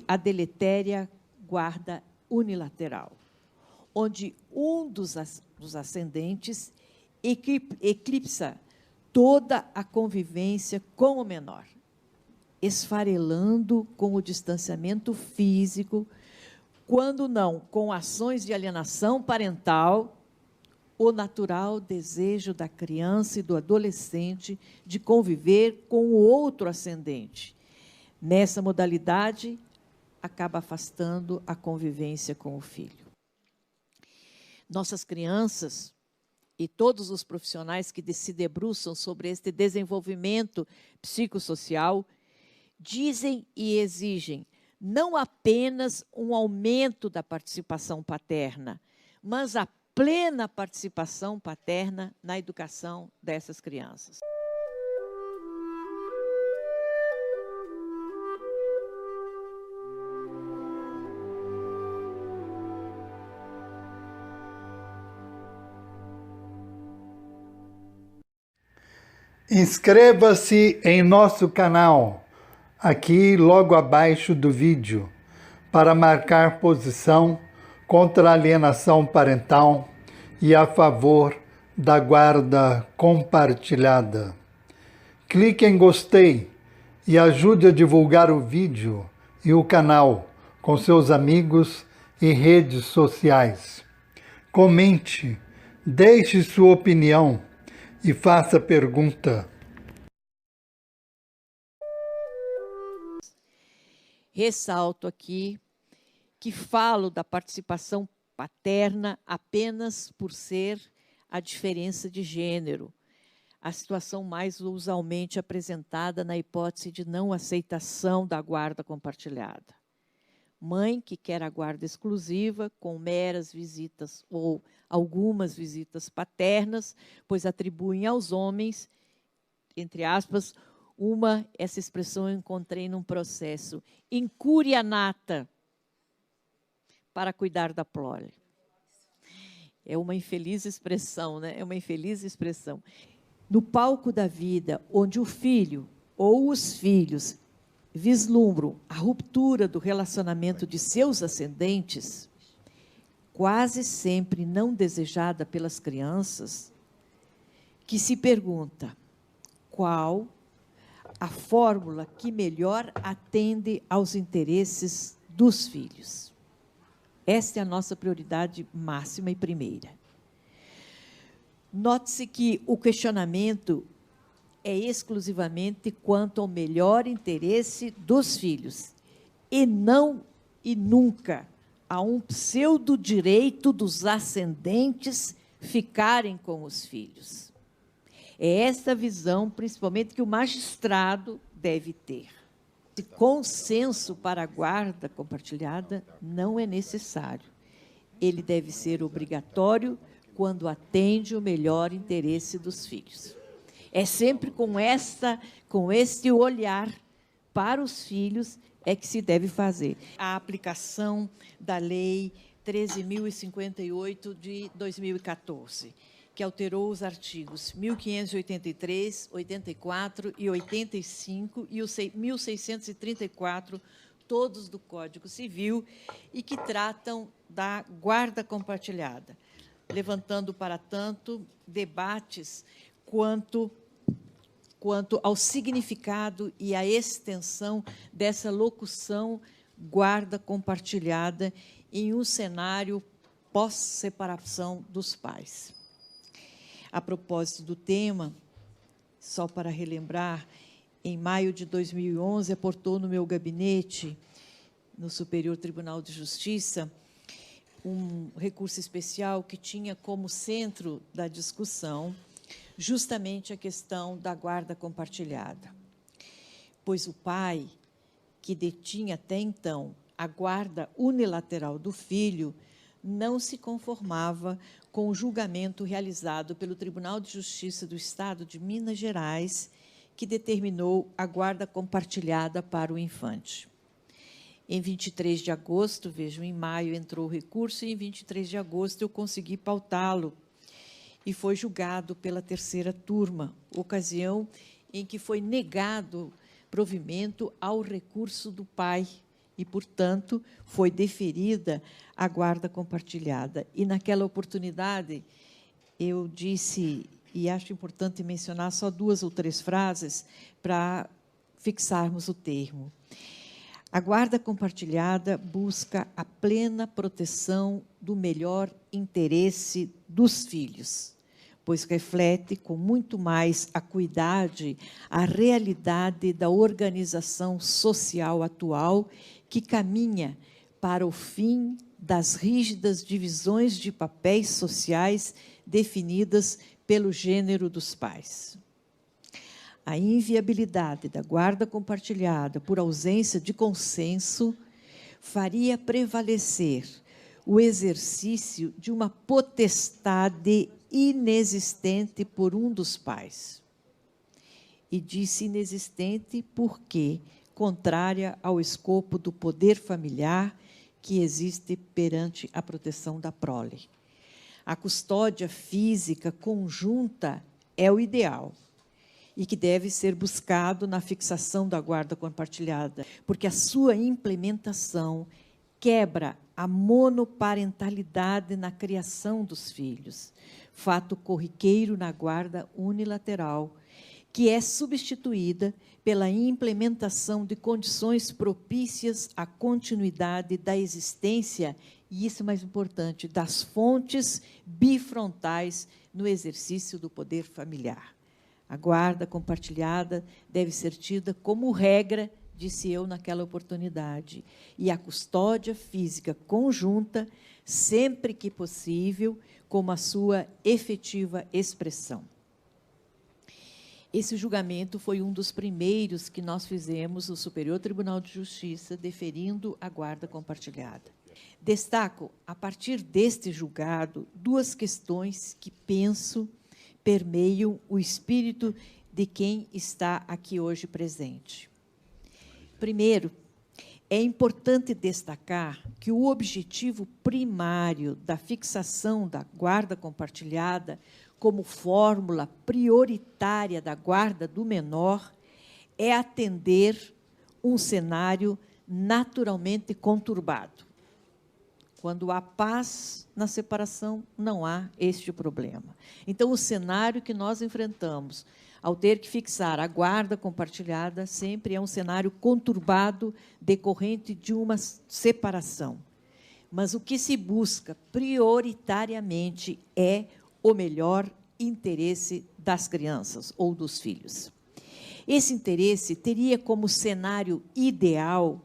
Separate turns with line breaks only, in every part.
a deletéria guarda unilateral, onde um dos ascendentes eclipsa toda a convivência com o menor, esfarelando com o distanciamento físico, quando não com ações de alienação parental, o natural desejo da criança e do adolescente de conviver com o outro ascendente. Nessa modalidade, acaba afastando a convivência com o filho. Nossas crianças e todos os profissionais que se debruçam sobre este desenvolvimento psicossocial dizem e exigem não apenas um aumento da participação paterna, mas a plena participação paterna na educação dessas crianças.
Inscreva-se em nosso canal, aqui logo abaixo do vídeo, para marcar posição contra a alienação parental e a favor da guarda compartilhada. Clique em gostei e ajude a divulgar o vídeo e o canal com seus amigos e redes sociais. Comente, deixe sua opinião e faça pergunta.
Ressalto aqui que falo da participação paterna apenas por ser a diferença de gênero, a situação mais usualmente apresentada na hipótese de não aceitação da guarda compartilhada. Mãe que quer a guarda exclusiva, com meras visitas ou algumas visitas paternas, pois atribuem aos homens, entre aspas, essa expressão eu encontrei num processo, incúria nata para cuidar da prole. É uma infeliz expressão, né? É uma infeliz expressão. No palco da vida, onde o filho ou os filhos vislumbram a ruptura do relacionamento de seus ascendentes, quase sempre não desejada pelas crianças, que se pergunta qual a fórmula que melhor atende aos interesses dos filhos. Esta é a nossa prioridade máxima e primeira. Note-se que o questionamento é exclusivamente quanto ao melhor interesse dos filhos, e não e nunca a um pseudo-direito dos ascendentes ficarem com os filhos. É essa visão, principalmente, que o magistrado deve ter. Esse consenso para a guarda compartilhada não é necessário. Ele deve ser obrigatório quando atende o melhor interesse dos filhos. É sempre com este olhar para os filhos é que se deve fazer. A aplicação da Lei 13.058 de 2014, que alterou os artigos 1583, 84 e 85 e o 1634, todos do Código Civil, e que tratam da guarda compartilhada, levantando, para tanto, debates quanto ao significado e à extensão dessa locução guarda compartilhada em um cenário pós-separação dos pais. A propósito do tema, só para relembrar, em maio de 2011, aportou no meu gabinete, no Superior Tribunal de Justiça, um recurso especial que tinha como centro da discussão justamente a questão da guarda compartilhada. Pois o pai, que detinha até então a guarda unilateral do filho, não se conformava com o julgamento realizado pelo Tribunal de Justiça do Estado de Minas Gerais, que determinou a guarda compartilhada para o infante. Em 23 de agosto, vejam, em maio entrou o recurso, e em 23 de agosto eu consegui pautá-lo, e foi julgado pela terceira turma, ocasião em que foi negado provimento ao recurso do pai, e, portanto, foi deferida a guarda compartilhada. E, naquela oportunidade, eu disse, e acho importante mencionar só 2 ou 3 frases para fixarmos o termo. A guarda compartilhada busca a plena proteção do melhor interesse dos filhos, pois reflete com muito mais acuidade a realidade da organização social atual que caminha para o fim das rígidas divisões de papéis sociais definidas pelo gênero dos pais. A inviabilidade da guarda compartilhada por ausência de consenso faria prevalecer o exercício de uma potestade inexistente por um dos pais. E disse inexistente porque contrária ao escopo do poder familiar que existe perante a proteção da prole. A custódia física conjunta é o ideal e que deve ser buscado na fixação da guarda compartilhada, porque a sua implementação quebra a monoparentalidade na criação dos filhos, fato corriqueiro na guarda unilateral, que é substituída pela implementação de condições propícias à continuidade da existência, e isso é mais importante, das fontes bifrontais no exercício do poder familiar. A guarda compartilhada deve ser tida como regra, disse eu naquela oportunidade, e a custódia física conjunta, sempre que possível, como a sua efetiva expressão. Esse julgamento foi um dos primeiros que nós fizemos no Superior Tribunal de Justiça, deferindo a guarda compartilhada. Destaco, a partir deste julgado, 2 questões que penso permeiam o espírito de quem está aqui hoje presente. Primeiro, é importante destacar que o objetivo primário da fixação da guarda compartilhada como fórmula prioritária da guarda do menor é atender um cenário naturalmente conturbado. Quando há paz na separação, não há este problema. Então, o cenário que nós enfrentamos, ao ter que fixar a guarda compartilhada, sempre é um cenário conturbado decorrente de uma separação. Mas o que se busca prioritariamente é o melhor interesse das crianças ou dos filhos. Esse interesse teria como cenário ideal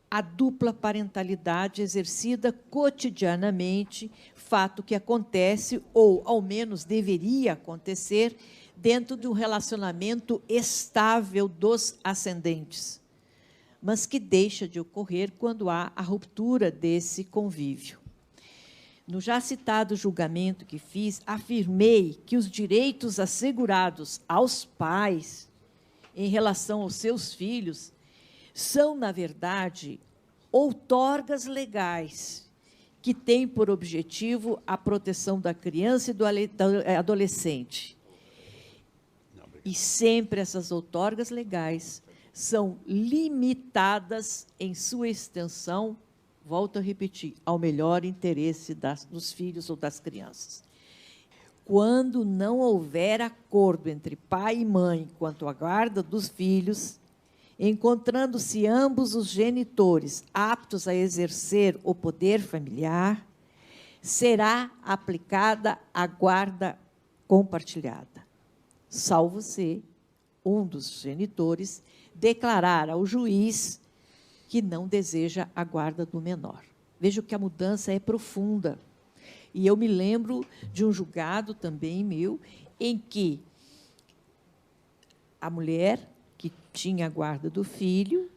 a dupla parentalidade exercida cotidianamente, fato que acontece, ou ao menos deveria acontecer, dentro de um relacionamento estável dos ascendentes, mas que deixa de ocorrer quando há a ruptura desse convívio. No já citado julgamento que fiz, afirmei que os direitos assegurados aos pais em relação aos seus filhos são, na verdade, outorgas legais que têm por objetivo a proteção da criança e do adolescente. E sempre essas outorgas legais são limitadas em sua extensão, volto a repetir, ao melhor interesse dos filhos ou das crianças. Quando não houver acordo entre pai e mãe quanto à guarda dos filhos, encontrando-se ambos os genitores aptos a exercer o poder familiar, será aplicada a guarda compartilhada, salvo se um dos genitores declarar ao juiz que não deseja a guarda do menor. Vejo que a mudança é profunda. E eu me lembro de um julgado também meu, em que a mulher que tinha a guarda do filho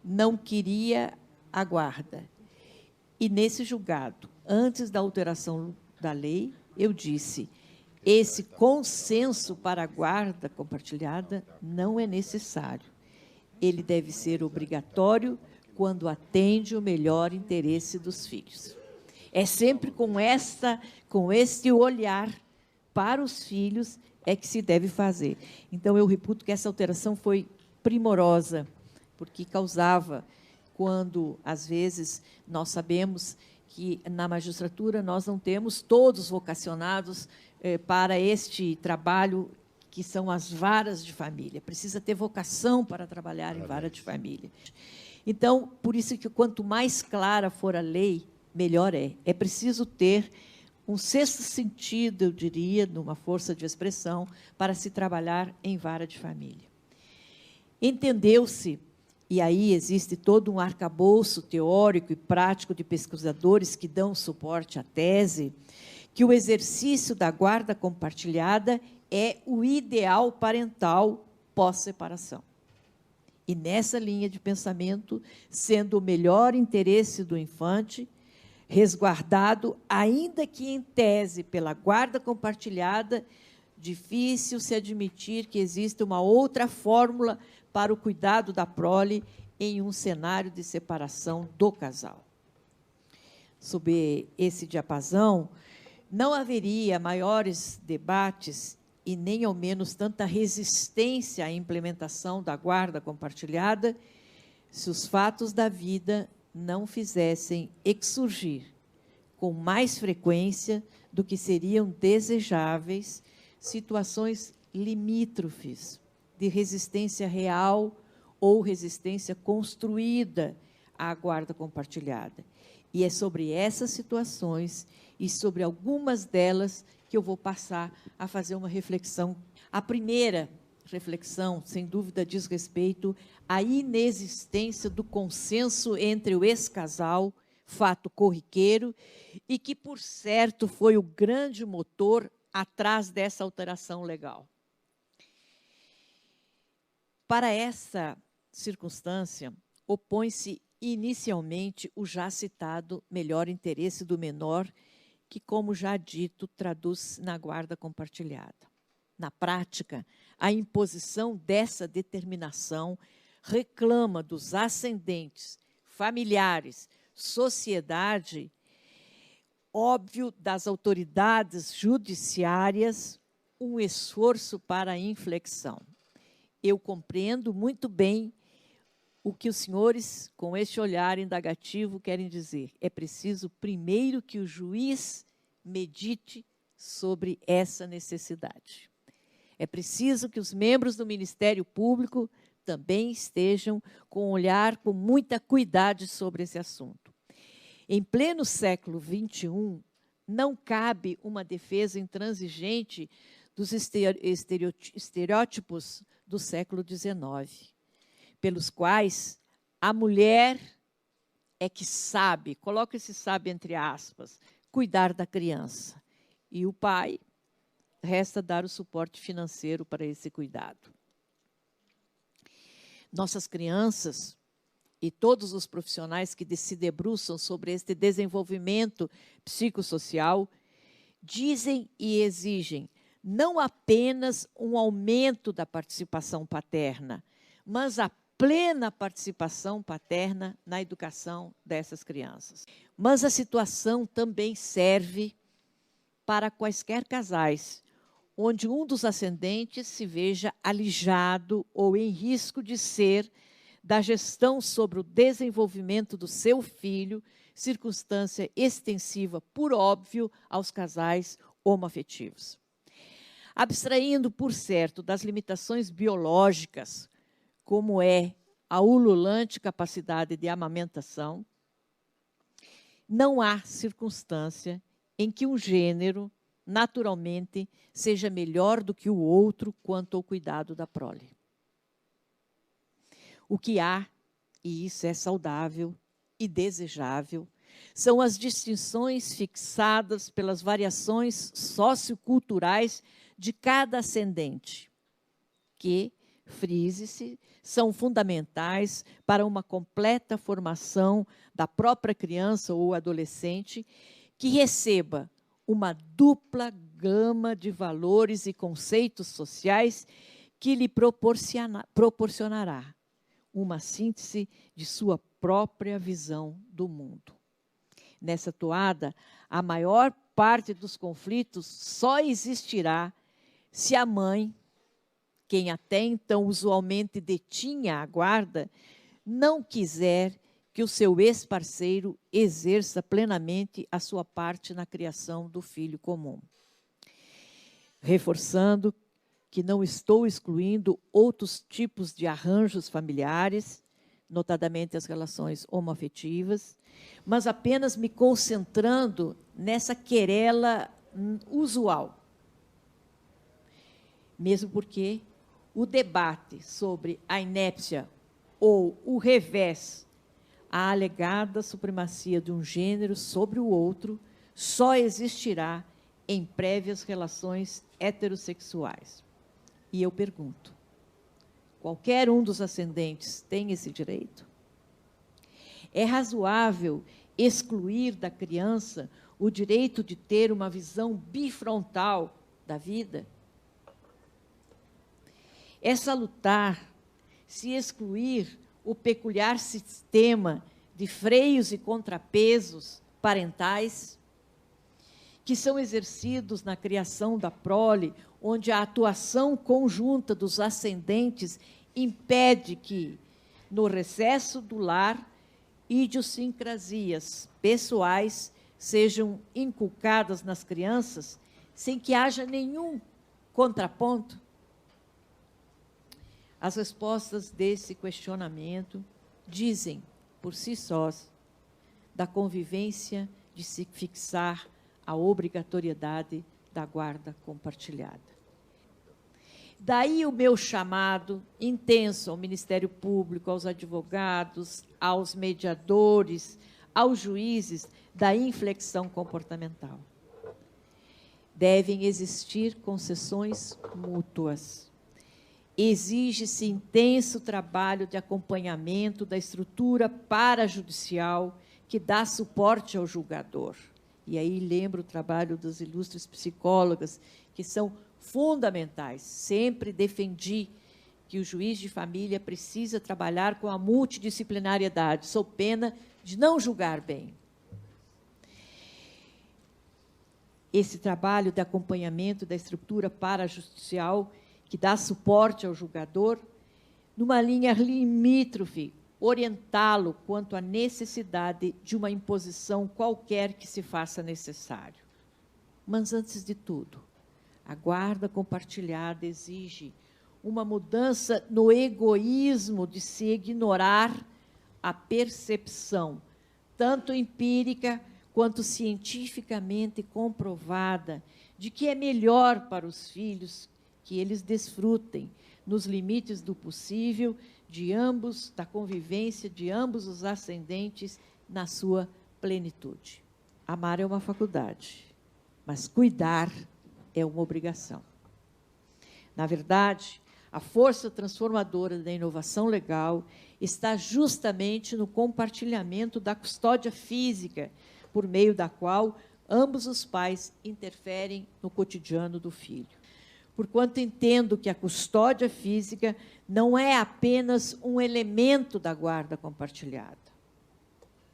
não queria a guarda. E, nesse julgado, antes da alteração da lei, eu disse, esse consenso para a guarda compartilhada não é necessário. Ele deve ser obrigatório quando atende o melhor interesse dos filhos. É sempre com esse olhar para os filhos é que se deve fazer. Então, eu reputo que essa alteração foi primorosa, porque causava quando, às vezes, nós sabemos que na magistratura nós não temos todos vocacionados para este trabalho, que são as varas de família. Precisa ter vocação para trabalhar em vara de família. Então, por isso que quanto mais clara for a lei, melhor é. É preciso ter um sexto sentido, eu diria, numa força de expressão, para se trabalhar em vara de família. Entendeu-se, e aí existe todo um arcabouço teórico e prático de pesquisadores que dão suporte à tese, que o exercício da guarda compartilhada é o ideal parental pós-separação. E nessa linha de pensamento, sendo o melhor interesse do infante, resguardado, ainda que em tese pela guarda compartilhada, difícil se admitir que exista uma outra fórmula para o cuidado da prole em um cenário de separação do casal. Sob esse diapasão, não haveria maiores debates e nem ao menos tanta resistência à implementação da guarda compartilhada se os fatos da vida não fizessem exsurgir com mais frequência do que seriam desejáveis situações limítrofes de resistência real ou resistência construída à guarda compartilhada. E é sobre essas situações e sobre algumas delas que eu vou passar a fazer uma reflexão. A primeira reflexão, sem dúvida, diz respeito à inexistência do consenso entre o ex-casal, fato corriqueiro, e que, por certo, foi o grande motor atrás dessa alteração legal. Para essa circunstância, opõe-se inicialmente o já citado melhor interesse do menor, que, como já dito, traduz na guarda compartilhada. Na prática, a imposição dessa determinação reclama dos ascendentes, familiares, sociedade, óbvio, das autoridades judiciárias, um esforço para a inflexão. Eu compreendo muito bem o que os senhores, com este olhar indagativo, querem dizer. É preciso, primeiro, que o juiz medite sobre essa necessidade. É preciso que os membros do Ministério Público também estejam com um olhar com muita cuidado sobre esse assunto. Em pleno século XXI, não cabe uma defesa intransigente dos estereótipos do século XIX, pelos quais a mulher é que sabe, coloca esse sabe entre aspas, cuidar da criança, e o pai resta dar o suporte financeiro para esse cuidado. Nossas crianças e todos os profissionais que se debruçam sobre este desenvolvimento psicossocial dizem e exigem não apenas um aumento da participação paterna, mas a plena participação paterna na educação dessas crianças. Mas a situação também serve para quaisquer casais, onde um dos ascendentes se veja alijado ou em risco de ser da gestão sobre o desenvolvimento do seu filho, circunstância extensiva, por óbvio, aos casais homoafetivos. Abstraindo, por certo, das limitações biológicas, como é a ululante capacidade de amamentação, não há circunstância em que um gênero, naturalmente, seja melhor do que o outro quanto ao cuidado da prole. O que há, e isso é saudável e desejável, são as distinções fixadas pelas variações socioculturais de cada ascendente, que, frise-se, são fundamentais para uma completa formação da própria criança ou adolescente, que receba uma dupla gama de valores e conceitos sociais que lhe proporcionará uma síntese de sua própria visão do mundo. Nessa toada, a maior parte dos conflitos só existirá se a mãe, quem até então usualmente detinha a guarda, não quiser que o seu ex-parceiro exerça plenamente a sua parte na criação do filho comum. Reforçando que não estou excluindo outros tipos de arranjos familiares, notadamente as relações homoafetivas, mas apenas me concentrando nessa querela usual. Mesmo porque o debate sobre a inépcia ou o revés, a alegada supremacia de um gênero sobre o outro, só existirá em prévias relações heterossexuais. E eu pergunto, qualquer um dos ascendentes tem esse direito? É razoável excluir da criança o direito de ter uma visão bifrontal da vida? É salutar se excluir o peculiar sistema de freios e contrapesos parentais que são exercidos na criação da prole, onde a atuação conjunta dos ascendentes impede que, no recesso do lar, idiosincrasias pessoais sejam inculcadas nas crianças sem que haja nenhum contraponto? As respostas desse questionamento dizem, por si sós, da convivência de se fixar a obrigatoriedade da guarda compartilhada. Daí o meu chamado intenso ao Ministério Público, aos advogados, aos mediadores, aos juízes da inflexão comportamental. Devem existir concessões mútuas. Exige-se intenso trabalho de acompanhamento da estrutura parajudicial que dá suporte ao julgador. E aí lembro o trabalho das ilustres psicólogas, que são fundamentais. Sempre defendi que o juiz de família precisa trabalhar com a multidisciplinariedade, sob pena de não julgar bem. Esse trabalho de acompanhamento da estrutura parajudicial que dá suporte ao julgador, numa linha limítrofe, orientá-lo quanto à necessidade de uma imposição qualquer que se faça necessário. Mas, antes de tudo, a guarda compartilhada exige uma mudança no egoísmo de se ignorar a percepção, tanto empírica quanto cientificamente comprovada, de que é melhor para os filhos que eles desfrutem, nos limites do possível, de ambos, da convivência de ambos os ascendentes na sua plenitude. Amar é uma faculdade, mas cuidar é uma obrigação. Na verdade, a força transformadora da inovação legal está justamente no compartilhamento da custódia física, por meio da qual ambos os pais interferem no cotidiano do filho. Porquanto entendo que a custódia física não é apenas um elemento da guarda compartilhada,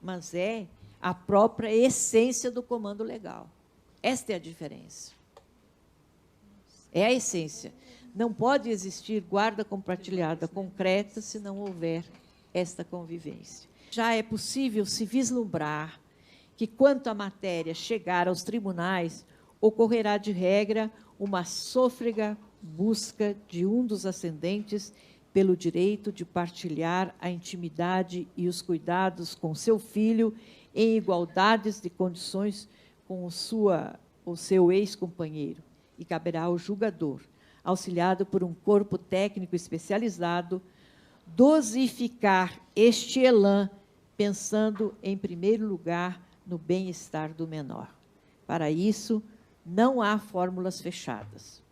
mas é a própria essência do comando legal. Esta é a diferença. É a essência. Não pode existir guarda compartilhada concreta se não houver esta convivência. Já é possível se vislumbrar que, quanto à matéria chegar aos tribunais, ocorrerá de regra uma sôfrega busca de um dos ascendentes pelo direito de partilhar a intimidade e os cuidados com seu filho em igualdades de condições com o seu ex-companheiro, e caberá ao julgador, auxiliado por um corpo técnico especializado, dosificar este elan, pensando, em primeiro lugar, no bem-estar do menor. Para isso, não há fórmulas fechadas,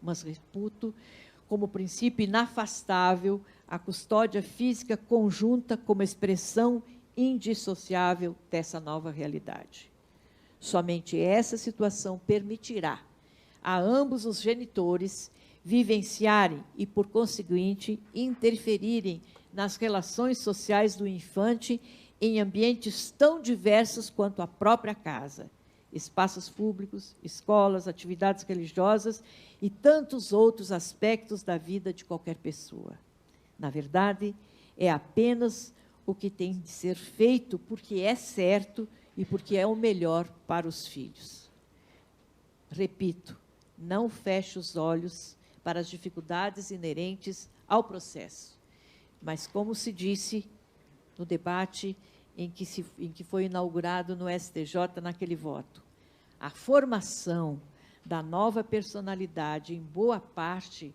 mas reputo como princípio inafastável a custódia física conjunta como expressão indissociável dessa nova realidade. Somente essa situação permitirá a ambos os genitores vivenciarem e, por conseguinte, interferirem nas relações sociais do infante em ambientes tão diversos quanto a própria casa, espaços públicos, escolas, atividades religiosas e tantos outros aspectos da vida de qualquer pessoa. Na verdade, é apenas o que tem de ser feito porque é certo e porque é o melhor para os filhos. Repito, não feche os olhos para as dificuldades inerentes ao processo, mas, como se disse no debate em que foi inaugurado no STJ naquele voto, a formação da nova personalidade, em boa parte,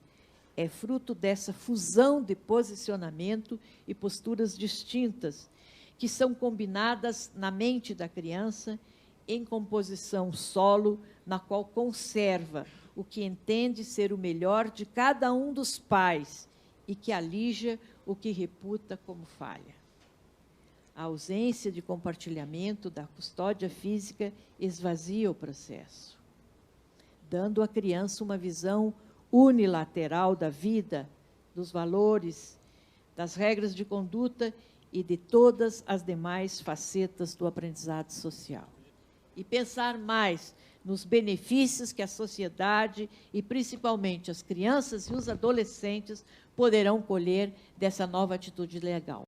é fruto dessa fusão de posicionamento e posturas distintas, que são combinadas na mente da criança em composição solo, na qual conserva o que entende ser o melhor de cada um dos pais e que alija o que reputa como falha. A ausência de compartilhamento da custódia física esvazia o processo, dando à criança uma visão unilateral da vida, dos valores, das regras de conduta e de todas as demais facetas do aprendizado social. E pensar mais nos benefícios que a sociedade e, principalmente, as crianças e os adolescentes poderão colher dessa nova atitude legal.